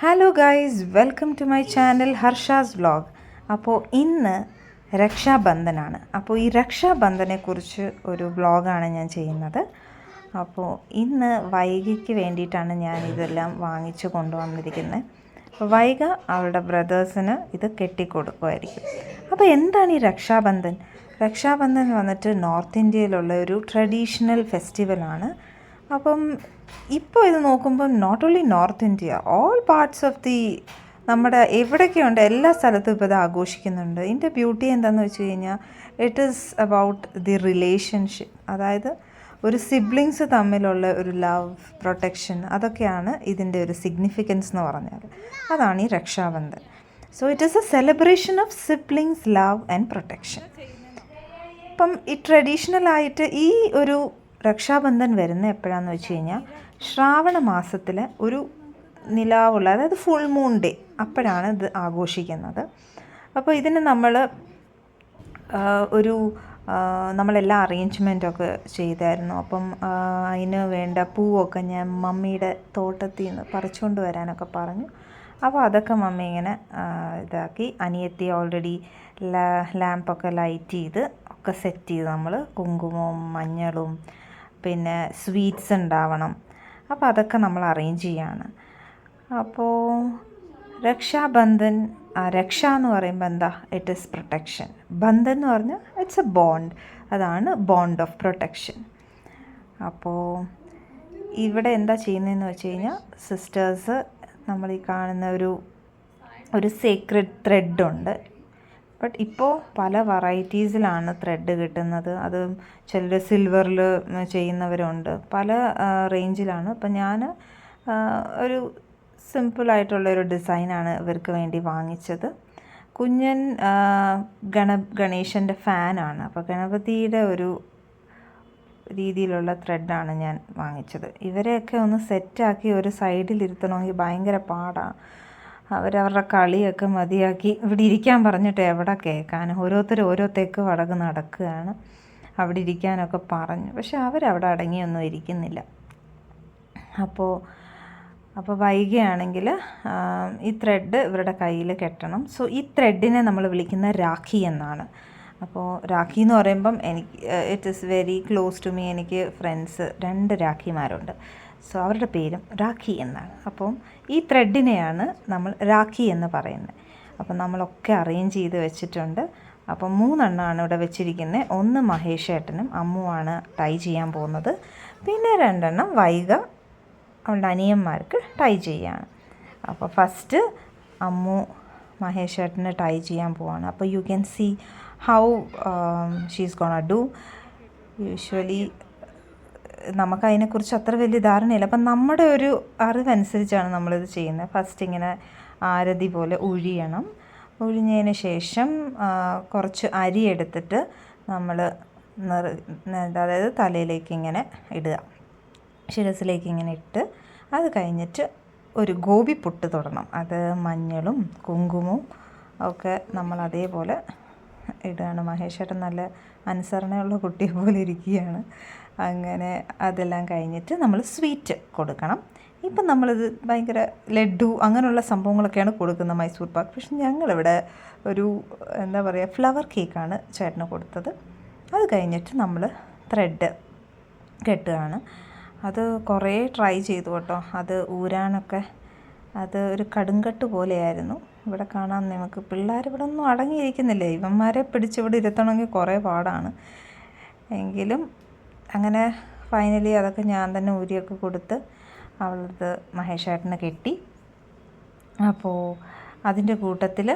Hello guys, welcome to my channel Harsha's vlog. അപ്പോൾ ഇന്ന് രക്ഷാബന്ധനാണ്. അപ്പോൾ ഈ രക്ഷാബന്ധനെക്കുറിച്ച് ഒരു വ്ലോഗാണ് ഞാൻ ചെയ്യുന്നത്. അപ്പോൾ ഇന്ന് വൈഗയ്ക്ക് വേണ്ടിയിട്ടാണ് ഞാൻ ഇതെല്ലാം വാങ്ങിച്ചു കൊണ്ടുവന്നിരിക്കുന്നത്. അപ്പോൾ വൈഗ അവളുടെ ബ്രദേഴ്സിന് ഇത് കെട്ടിക്കൊടുക്കുമായിരിക്കും. അപ്പോൾ എന്താണ് ഈ രക്ഷാബന്ധൻ? രക്ഷാബന്ധൻ വന്നിട്ട് നോർത്ത് ഇന്ത്യയിലുള്ള ഒരു ട്രഡീഷണൽ ഫെസ്റ്റിവലാണ്. അപ്പം ഇപ്പോൾ ഇത് നോക്കുമ്പം not only North India, all parts of the നമ്മുടെ എവിടെയൊക്കെയുണ്ട് എല്ലാ സ്ഥലത്തും ഇപ്പോൾ ഇത് ആഘോഷിക്കുന്നുണ്ട്. ഇതിൻ്റെ ബ്യൂട്ടി എന്താണെന്ന് വെച്ച് കഴിഞ്ഞാൽ it is about the relationship. അതായത് ഒരു സിബ്ലിങ്സ് തമ്മിലുള്ള ഒരു ലവ്, പ്രൊട്ടക്ഷൻ, അതൊക്കെയാണ് ഇതിൻ്റെ ഒരു സിഗ്നിഫിക്കൻസ് എന്ന് പറഞ്ഞാൽ. അതാണ് ഈ Rakshabandhan. So it is a celebration of siblings love and protection. ഇപ്പം ഈ ട്രഡീഷണലായിട്ട് ഈ ഒരു രക്ഷാബന്ധൻ വരുന്ന എപ്പോഴാണെന്ന് വെച്ച് കഴിഞ്ഞാൽ ശ്രാവണ മാസത്തിൽ ഒരു നിലാവുള്ള, അതായത് ഫുൾ മൂൺ ഡേ, അപ്പോഴാണ് ഇത് ആഘോഷിക്കുന്നത്. അപ്പോൾ ഇതിന് നമ്മൾ ഒരു നമ്മളെല്ലാ അറേഞ്ച്മെൻറ്റൊക്കെ ചെയ്തായിരുന്നു. അപ്പം അതിന് വേണ്ട പൂവൊക്കെ ഞാൻ മമ്മിയുടെ തോട്ടത്തിൽ നിന്ന് പറിച്ചുകൊണ്ട് വരാനൊക്കെ പറഞ്ഞു. അപ്പോൾ അതൊക്കെ മമ്മി ഇങ്ങനെ ഇതാക്കി. അനിയത്തി ഓൾറെഡി ലാമ്പൊക്കെ ലൈറ്റ് ചെയ്ത് ഒക്കെ സെറ്റ് ചെയ്ത്, നമ്മൾ കുങ്കുമവും മഞ്ഞളും പിന്നെ സ്വീറ്റ്സ് ഉണ്ടാവണം. അപ്പോൾ അതൊക്കെ നമ്മൾ അറേഞ്ച് ചെയ്യാണ്. അപ്പോൾ രക്ഷാബന്ധൻ, രക്ഷ എന്ന് പറയുമ്പോൾ എന്താ? It is protection. ബന്ധൻ എന്ന് പറഞ്ഞാൽ ഇറ്റ്സ് എ ബോണ്ട്, അതാണ് ബോണ്ട് ഓഫ് പ്രൊട്ടക്ഷൻ. അപ്പോൾ ഇവിടെ എന്താ ചെയ്യുന്നതെന്ന് വെച്ച് കഴിഞ്ഞാൽ സിസ്റ്റേഴ്സ് നമ്മൾ ഈ കാണുന്ന ഒരു സീക്രട്ട് ത്രെഡുണ്ട്. ബട്ട് ഇപ്പോൾ പല വെറൈറ്റീസിലാണ് ത്രെഡ് കിട്ടുന്നത്. അത് ചിലർ സിൽവറിൽ ചെയ്യുന്നവരുണ്ട്, പല റേഞ്ചിലാണ്. അപ്പം ഞാൻ ഒരു സിമ്പിളായിട്ടുള്ളൊരു ഡിസൈനാണ് ഇവർക്ക് വേണ്ടി വാങ്ങിച്ചത്. കുഞ്ഞൻ ഗണേശൻ്റെ ഫാനാണ്. അപ്പോൾ ഗണപതിയുടെ ഒരു രീതിയിലുള്ള ത്രെഡാണ് ഞാൻ വാങ്ങിച്ചത്. ഇവരെയൊക്കെ ഒന്ന് സെറ്റാക്കി ഒരു സൈഡിലിരുത്തണമെങ്കിൽ ഭയങ്കര പാടാണ്. അവരവരുടെ കളിയൊക്കെ മതിയാക്കി ഇവിടെ ഇരിക്കാൻ പറഞ്ഞിട്ട് എവിടെ കേൾക്കാൻ, ഓരോരുത്തർ ഓരോ തെക്ക് വടക്ക് നടക്കുകയാണ്. അവിടെ ഇരിക്കാനൊക്കെ പറഞ്ഞു, പക്ഷെ അവരവിടെ അടങ്ങിയൊന്നും ഇരിക്കുന്നില്ല. അപ്പോൾ വൈകിയാണെങ്കിൽ ഈ ത്രെഡ് ഇവരുടെ കയ്യിൽ കെട്ടണം. സോ ഈ ത്രെഡിനെ നമ്മൾ വിളിക്കുന്ന രാഖി എന്നാണ്. അപ്പോൾ രാഖി എന്ന് പറയുമ്പം it is very close to me. എനിക്ക് ഫ്രണ്ട്സ് 2 രാഖിമാരുണ്ട്. സോ അവരുടെ പേരും രാഖി എന്നാണ്. അപ്പം ഈ ത്രെഡിനെയാണ് നമ്മൾ രാഖി എന്ന് പറയുന്നത്. അപ്പം നമ്മളൊക്കെ അറേഞ്ച് ചെയ്ത് വെച്ചിട്ടുണ്ട്. അപ്പം 3 എണ്ണമാണ് ഇവിടെ വെച്ചിരിക്കുന്നത്. 1 മഹേഷ് ഏട്ടനും അമ്മുവാണ് ടൈ ചെയ്യാൻ പോകുന്നത്. പിന്നെ 2 എണ്ണം വൈഗ അവളുടെ അനിയന്മാർക്ക് ടൈ ചെയ്യാണ്. അപ്പോൾ ഫസ്റ്റ് അമ്മു മഹേഷ് ഏട്ടന് ടൈ ചെയ്യാൻ പോവാണ്. അപ്പോൾ you can see how she's gonna do. Usually നമുക്കതിനെക്കുറിച്ച് അത്ര വലിയ ധാരണയില്ല. അപ്പം നമ്മുടെ ഒരു അറിവനുസരിച്ചാണ് നമ്മളിത് ചെയ്യുന്നത്. ഫസ്റ്റ് ഇങ്ങനെ ആരതി പോലെ ഉഴിയണം. ഉഴിഞ്ഞതിന് ശേഷം കുറച്ച് അരി എടുത്തിട്ട് നമ്മൾ അതായത് തലയിലേക്ക് ഇങ്ങനെ ഇടുക, ശിരസിലേക്ക് ഇങ്ങനെ ഇട്ട്, അത് കഴിഞ്ഞിട്ട് ഒരു ഗോപി പൊട്ട് തൊടണം. അത് മഞ്ഞളും കുങ്കുമവും ഒക്കെ നമ്മൾ അതേപോലെ ഇടുകയാണ്. മഹേഷേട്ടൻ നല്ല അനുസരണയുള്ള കുട്ടിയെ പോലെ ഇരിക്കുകയാണ്. അങ്ങനെ അതെല്ലാം കഴിഞ്ഞിട്ട് നമ്മൾ സ്വീറ്റ് കൊടുക്കണം. ഇപ്പം നമ്മളിത് ഭയങ്കര ലഡ്ഡു അങ്ങനെയുള്ള സംഭവങ്ങളൊക്കെയാണ് കൊടുക്കുന്നത്, മൈസൂർ പാക്ക്. പക്ഷെ ഞങ്ങളിവിടെ ഒരു എന്താ പറയുക, ഫ്ലവർ കേക്കാണ് ചേട്ടന് കൊടുത്തത്. അത് കഴിഞ്ഞിട്ട് നമ്മൾ ത്രെഡ് കെട്ടുകയാണ്. അത് കുറേ ട്രൈ ചെയ്തു കേട്ടോ, അത് ഊരാനൊക്കെ. അത് ഒരു കടുങ്കട്ട് പോലെയായിരുന്നു. ഇവിടെ കാണാൻ നമുക്ക് പിള്ളേർ ഇവിടെ ഒന്നും അടങ്ങിയിരിക്കുന്നില്ല. ഇവന്മാരെ പിടിച്ചിവിടെ ഇരുത്തണമെങ്കിൽ കുറേ പാടാണ്. എങ്കിലും അങ്ങനെ ഫൈനലി അതൊക്കെ ഞാൻ തന്നെ ഊരിയൊക്കെ കൊടുത്ത് അവളത് മഹേഷേട്ടനെ കെട്ടി. അപ്പോൾ അതിൻ്റെ കൂട്ടത്തിൽ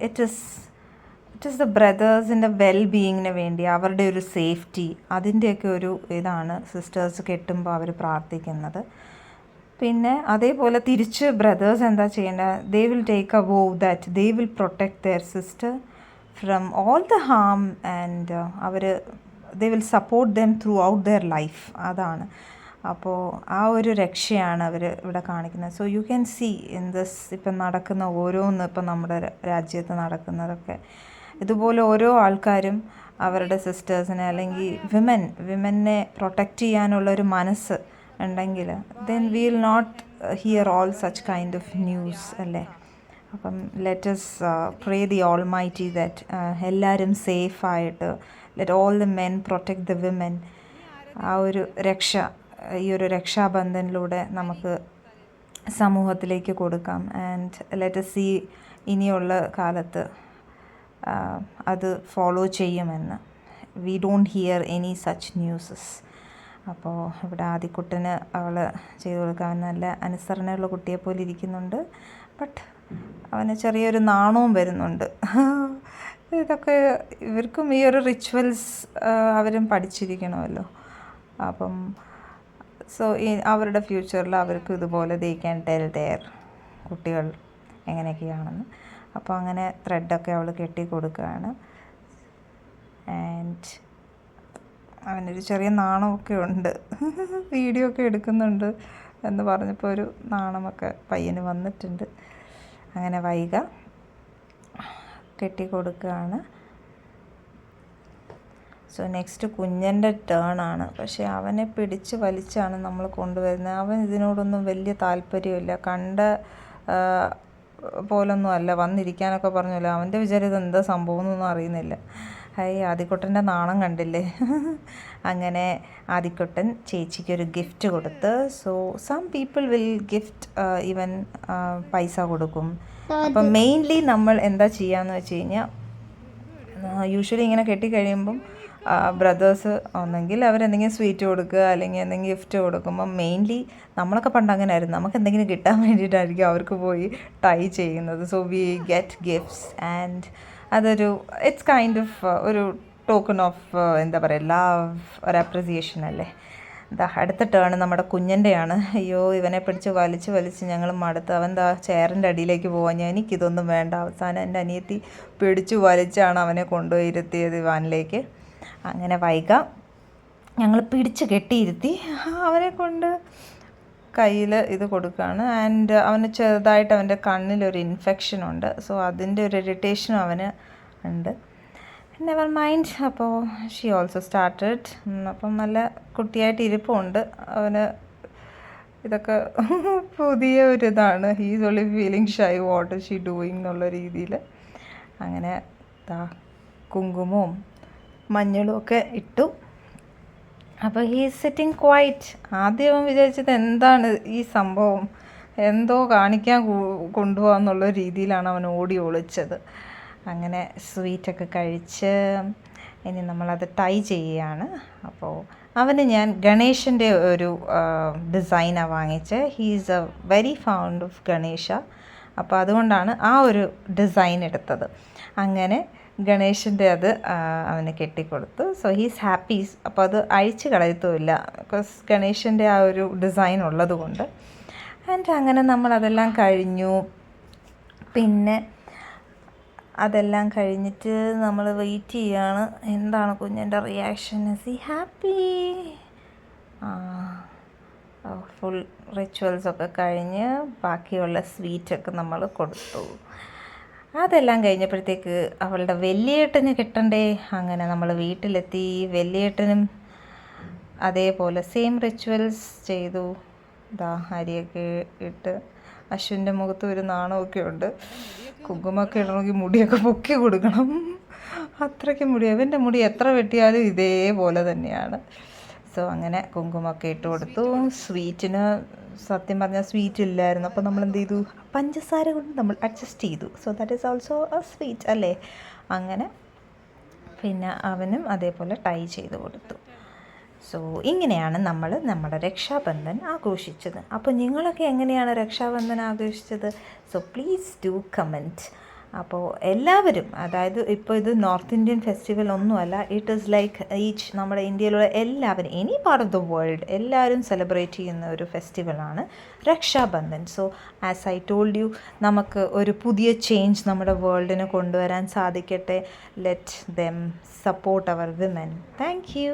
ഇറ്റ് ഈസ് ദ ബ്രദേഴ്സിൻ്റെ വെൽ ബീയിങ്ങിന് വേണ്ടി, അവരുടെ ഒരു സേഫ്റ്റി, അതിൻ്റെയൊക്കെ ഒരു ഇതാണ് സിസ്റ്റേഴ്സ് കെട്ടുമ്പോൾ അവർ പ്രാർത്ഥിക്കുന്നത്. പിന്നെ അതേപോലെ തിരിച്ച് ബ്രദേഴ്സ് എന്താ ചെയ്യേണ്ടത്? They will take a vow that they will protect their sister from all the harm and they will support them throughout their life. അതാണ്. അപ്പോൾ ആ ഒരു രക്ഷയാണ് അവർ ഇവിടെ കാണിക്കുന്നത്. So you can see in this ഇപ്പം നടക്കുന്ന ഓരോന്ന്, ഇപ്പം നമ്മുടെ രാജ്യത്ത് നടക്കുന്നതൊക്കെ ഇതുപോലെ ഓരോ ആൾക്കാരും അവരുടെ സിസ്റ്റേഴ്സിനെ അല്ലെങ്കിൽ വിമനെ പ്രൊട്ടക്റ്റ് ചെയ്യാനുള്ളൊരു മനസ്സ് ഉണ്ടെങ്കിൽ then we will not hear all such kind of news അല്ലേ. അപ്പം let's pray the almighty that എല്ലാവരും സേഫായിട്ട്, let all the men protect the women. ആ ഒരു ഈ ഒരു രക്ഷാബന്ധനിലൂടെ നമുക്ക് സമൂഹത്തിലേക്ക് കൊടുക്കാം. ആൻഡ് ലെറ്റസ് സീ ഇനിയുള്ള കാലത്ത് അത് ഫോളോ ചെയ്യുമെന്ന്. We don't hear any such newses. അപ്പോൾ ഇവിടെ ആദിക്കുട്ടന് അവൾ ചെയ്തു കൊടുക്കാൻ നല്ല അനുസരണയുള്ള കുട്ടിയെപ്പോലെ ഇരിക്കുന്നുണ്ട്. ബട്ട് അവന് ചെറിയൊരു നാണവും വരുന്നുണ്ട്. ഇതൊക്കെ ഇവർക്കും ഈ ഒരു റിച്വൽസ് അവരും പഠിച്ചിരിക്കണമല്ലോ. അപ്പം അവരുടെ ഫ്യൂച്ചറിൽ അവർക്ക് ഇതുപോലെ ദേ ക്യാൻ ടെൽ ദെയർ കുട്ടികൾ എങ്ങനെയൊക്കെയാണെന്ന്. അപ്പോൾ അങ്ങനെ ത്രെഡൊക്കെ അവൾ കെട്ടി കൊടുക്കുകയാണ്. ആൻഡ് അവനൊരു ചെറിയ നാണമൊക്കെ ഉണ്ട്. വീഡിയോ ഒക്കെ എടുക്കുന്നുണ്ട് എന്ന് പറഞ്ഞപ്പോൾ ഒരു നാണമൊക്കെ പയ്യന് വന്നിട്ടുണ്ട്. അങ്ങനെ വൈക കെട്ടി കൊടുക്കുകയാണ്. സോ നെക്സ്റ്റ് കുഞ്ഞൻ്റെ ടേണാണ്. പക്ഷേ അവനെ പിടിച്ച് വലിച്ചാണ് നമ്മൾ കൊണ്ടുവരുന്നത്. അവൻ ഇതിനോടൊന്നും വലിയ താല്പര്യമില്ല. കണ്ട പോലൊന്നും അല്ല, വന്നിരിക്കാനൊക്കെ പറഞ്ഞല്ലോ. അവൻ്റെ വിചാരം ഇതെന്താ സംഭവം എന്നൊന്നും അറിയുന്നില്ല. ആദിക്കുട്ടൻ്റെ നാണം കണ്ടില്ലേ. അങ്ങനെ ആദിക്കുട്ടൻ ചേച്ചിക്കൊരു ഗിഫ്റ്റ് കൊടുത്ത്. So some people will gift even പൈസ കൊടുക്കും. അപ്പം മെയിൻലി നമ്മൾ എന്താ ചെയ്യാന്ന് വെച്ച് കഴിഞ്ഞാൽ, യൂഷ്വലി ഇങ്ങനെ കെട്ടിക്കഴിയുമ്പം ബ്രദേഴ്സ് ഒന്നെങ്കിൽ അവരെന്തെങ്കിലും സ്വീറ്റ് കൊടുക്കുക, അല്ലെങ്കിൽ എന്തെങ്കിലും ഗിഫ്റ്റ് കൊടുക്കുമ്പം മെയിൻലി നമ്മളൊക്കെ പണ്ട് അങ്ങനെ ആയിരുന്നു. നമുക്ക് എന്തെങ്കിലും കിട്ടാൻ വേണ്ടിയിട്ടായിരിക്കും അവർക്ക് പോയി ടൈ ചെയ്യുന്നത്. So we get gifts and അതൊരു ഇറ്റ്സ് കൈൻഡ് ഓഫ് ഒരു ടോക്കൺ ഓഫ് എന്താ പറയുക, ലവ്, ഒരു അപ്രിസിയേഷൻ അല്ലേ. അടുത്ത ടേൺ നമ്മുടെ കുഞ്ഞൻ്റെയാണ്. അയ്യോ, ഇവനെ പിടിച്ച് വലിച്ച് ഞങ്ങൾ മടുത്ത്. അവൻ ചെയറിൻ്റെ അടിയിലേക്ക് പോകാൻ, എനിക്കിതൊന്നും വേണ്ട. അവസാനം എൻ്റെ അനിയത്തി പിടിച്ചു വലിച്ചാണ് അവനെ കൊണ്ടുപോയി ഇരുത്തിയത് വാനിലേക്ക്. അങ്ങനെ വൈക ഞങ്ങൾ പിടിച്ച് കെട്ടിയിരുത്തി അവനെ കൊണ്ട് കയ്യിൽ ഇത് കൊടുക്കുകയാണ്. ആൻഡ് അവന് ചെറുതായിട്ട് അവൻ്റെ കണ്ണിലൊരു ഇൻഫെക്ഷനുണ്ട്. സോ അതിൻ്റെ ഒരു ഇറിറ്റേഷനും അവന് ഉണ്ട്. Never mind. അപ്പോൾ ഷീ ഓൾസോ സ്റ്റാർട്ടഡ്. അപ്പം നല്ല കുട്ടിയായിട്ട് ഇരിപ്പുണ്ട്. അവന് ഇതൊക്കെ പുതിയ ഒരിതാണ്. He's only feeling shy, what is she doing എന്നുള്ള രീതിയിൽ. അങ്ങനെ കുങ്കുമവും മഞ്ഞളും ഒക്കെ ഇട്ടു. അപ്പോൾ ഹീസ് സിറ്റിംഗ് ക്വൈറ്റ്. ആദ്യം അവൻ വിചാരിച്ചത് എന്താണ് ഈ സംഭവം, എന്തോ കാണിക്കാൻ കൊണ്ടുപോകാന്നുള്ള രീതിയിലാണ് അവൻ ഓടി ഒളിച്ചത്. അങ്ങനെ സ്വീറ്റൊക്കെ കഴിച്ച് ഇനി നമ്മളത് ടൈ ചെയ്യുകയാണ്. അപ്പോൾ അവന് ഞാൻ ഗണേശൻ്റെ ഒരു ഡിസൈനാണ് വാങ്ങിച്ച്. He's A very found of Ganesha. അപ്പോൾ അതുകൊണ്ടാണ് ആ ഒരു ഡിസൈൻ എടുത്തത്. അങ്ങനെ ഗണേശൻ്റെ അത് അവന് കെട്ടിക്കൊടുത്തു. So he's happy. അപ്പോൾ അത് അഴിച്ച് കളയത്തുമില്ല, ബിക്കോസ് ഗണേശൻ്റെ ആ ഒരു ഡിസൈൻ ഉള്ളത് കൊണ്ട്. ആൻഡ് അങ്ങനെ നമ്മളതെല്ലാം കഴിഞ്ഞു. പിന്നെ അതെല്ലാം കഴിഞ്ഞിട്ട് നമ്മൾ വെയിറ്റ് ചെയ്യുകയാണ് എന്താണ് കുഞ്ഞിൻ്റെ reaction. Is he happy? Full റിച്വൽസൊക്കെ കഴിഞ്ഞ് ബാക്കിയുള്ള സ്വീറ്റൊക്കെ നമ്മൾ കൊടുത്തു. അതെല്ലാം കഴിഞ്ഞപ്പോഴത്തേക്ക് അവളുടെ വലിയേട്ടന് കിട്ടണ്ടേ. അങ്ങനെ നമ്മൾ വീട്ടിലെത്തി. വലിയേട്ടനും അതേപോലെ സെയിം റിച്വൽസ് ചെയ്തു. അരിയൊക്കെ ഇട്ട്. അശ്വിൻ്റെ മുഖത്ത് ഒരു നാണമൊക്കെ ഉണ്ട്. കുങ്കുമൊക്കെ ഇടണമെങ്കിൽ മുടിയൊക്കെ പൊക്കി കൊടുക്കണം. അത്രയ്ക്ക് മുടി. അവൻ്റെ മുടി എത്ര വെട്ടിയാലും ഇതേപോലെ തന്നെയാണ്. സോ അങ്ങനെ കുങ്കുമൊക്കെ ഇട്ട് കൊടുത്തു. സ്വീറ്റിന് സത്യം പറഞ്ഞാൽ സ്വീറ്റ് ഇല്ലായിരുന്നു. അപ്പോൾ നമ്മൾ എന്ത് ചെയ്തു, പഞ്ചസാര കൊണ്ട് നമ്മൾ അഡ്ജസ്റ്റ് ചെയ്തു. So that is also A sweet അല്ലേ. അങ്ങനെ പിന്നെ അവനും അതേപോലെ ടൈ ചെയ്ത് കൊടുത്തു. സോ ഇങ്ങനെയാണ് നമ്മൾ നമ്മുടെ രക്ഷാബന്ധൻ ആഘോഷിച്ചത്. അപ്പോൾ നിങ്ങളൊക്കെ എങ്ങനെയാണ് രക്ഷാബന്ധൻ ആഘോഷിച്ചത്? So please do comment. അപ്പോൾ എല്ലാവരും, അതായത് ഇപ്പോൾ ഇത് നോർത്ത് ഇന്ത്യൻ ഫെസ്റ്റിവൽ ഒന്നുമല്ല, ഇറ്റ് ഈസ് ലൈക്ക് ഈച്ച് നമ്മുടെ ഇന്ത്യയിലുള്ള എല്ലാവരും, any part of the world എല്ലാവരും സെലിബ്രേറ്റ് ചെയ്യുന്ന ഒരു ഫെസ്റ്റിവലാണ് രക്ഷാബന്ധൻ. So as I told you, നമുക്ക് ഒരു പുതിയ ചേഞ്ച് നമ്മുടെ വേൾഡിന് കൊണ്ടുവരാൻ സാധിക്കട്ടെ. Let them support our women. Thank U.